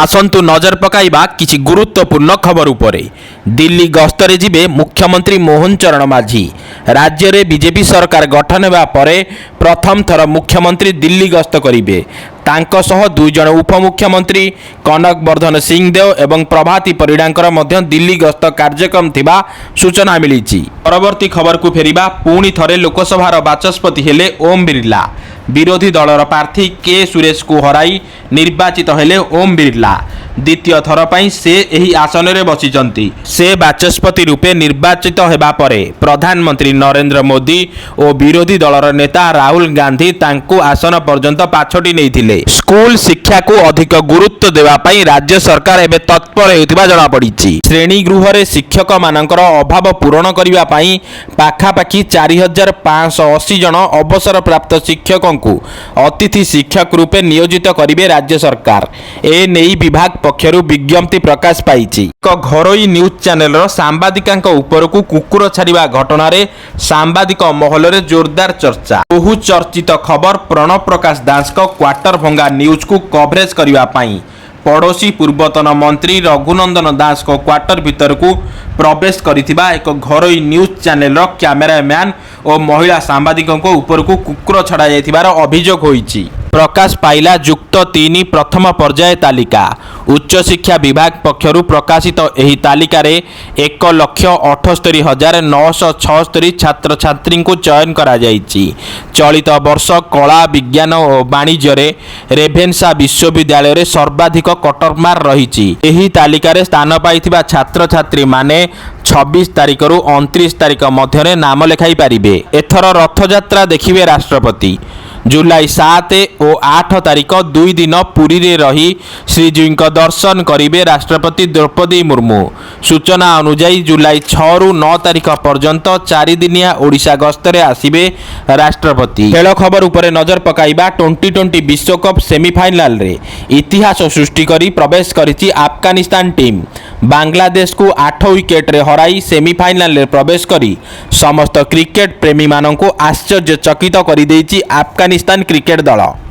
आसंतु नजर पकाइबा किछि गुरुत्वपूर्ण खबर उपरे। दिल्ली गस्तरे जिबे मुख्यमंत्री मोहन चरण माझी। राज्य रे बीजेपी सरकार गठन हेबा परे प्रथम थर मुख्यमंत्री दिल्ली गस्त करिबे। तांको सह दुई जण उपमुख्यमंत्री कनक वर्धन सिंहदेव एवं प्रभाती परिडांकर मध्य दिल्ली गस्त कार्यक्रम थिबा सूचना मिलिछि। परवर्ती खबर को फेरिबा पुणी थरे लोकसभार बाचस्पति हेले ओम बिरला। विरोधी दलर प्रार्थी के सुरेश को हराई निर्वाचित हेले ओम बिरला। द्वितीय थर पई से एही आसन रे बसिचंती। से बाचस्पति रूपे निर्वाचित हेबा परे प्रधानमंत्री नरेंद्र मोदी और विरोधी दलर नेता राहुल गांधी तांकु आसन पर्यंत पाछोटी नेइथिले। स्कूल शिक्षा को अधिक गुरुत्व देवा पई राज्य सरकार एबे तत्पर हेउथिबा जणा पड़िछि। श्रेणी गृह रे शिक्षक मानकर अभाव पूरण करिवा पई पाखापाखी 4580 जण अवसर प्राप्त शिक्षकों को अतिथि शिक्षक रूपे नियोजित करिवे राज्य सरकार। ए नेई विभाग पक्षरु विज्ञप्ति प्रकाश पाइछि। एक घरोई न्यूज चैनल सांबादिकांक उपरकू कुकुर छाड़िबा घटना रे सांबादिक महल रे जोरदार चर्चा। बहु चर्चित खबर प्रणव प्रकाश दास को क्वार्टर भंगा न्यूज को कवरेज करिवा पाई पड़ोशी पूर्वतन मंत्री रघुनंदन दास को क्वार्टर भीतर को प्रवेश करिथिबा एक घरोई न्यूज चैनल कैमेरामैन और महिला सांबादिकों को ऊपर को कुकुर छड़ा जाइथिबार अभियोग होईछि। प्रकाश पाइला युक्त 3 प्रथम पर्याय तालिका। उच्च शिक्षा विभाग पक्षरु प्रकाशित एही तालिका रे 1,78,976 छात्र छात्री को चयन करा जाइछि। चलित वर्ष कला विज्ञान और वाणिज्य रे रेभेन्सा विश्वविद्यालय रे सर्वाधिक कटरमार रहिछि। एही तालिका रे स्थान पाइथिबा छात्र छात्री माने 26 तारिख रु 29 तारिख मध्य नाम लेखाई पारिबे। एथर रथयात्रा देखिबे राष्ट्रपति। जुलाई 7 और 8 तारिख 2 दिन पुरी रे रही श्रीजीवी दर्शन करिबे राष्ट्रपति द्रौपदी मुर्मू। सूचना अनुसार जुलाई 6 रु 9 तारिख पर्यंत 4 दिनिया ओडिशा गस्तरे आसिबे राष्ट्रपति। खेल खबर उपरे नजर पकाइबा 2020 विश्वकप सेमीफाइनल रे इतिहास सृष्टि करी प्रवेश करिछि अफगानिस्तान टीम। बांग्लादेश को 8 विकेट रे हराई सेमीफाइनल रे प्रवेश करी समस्त क्रिकेट प्रेमी मानक आश्चर्यचकित करि देछि अफगानिस्तान क्रिकेट दल।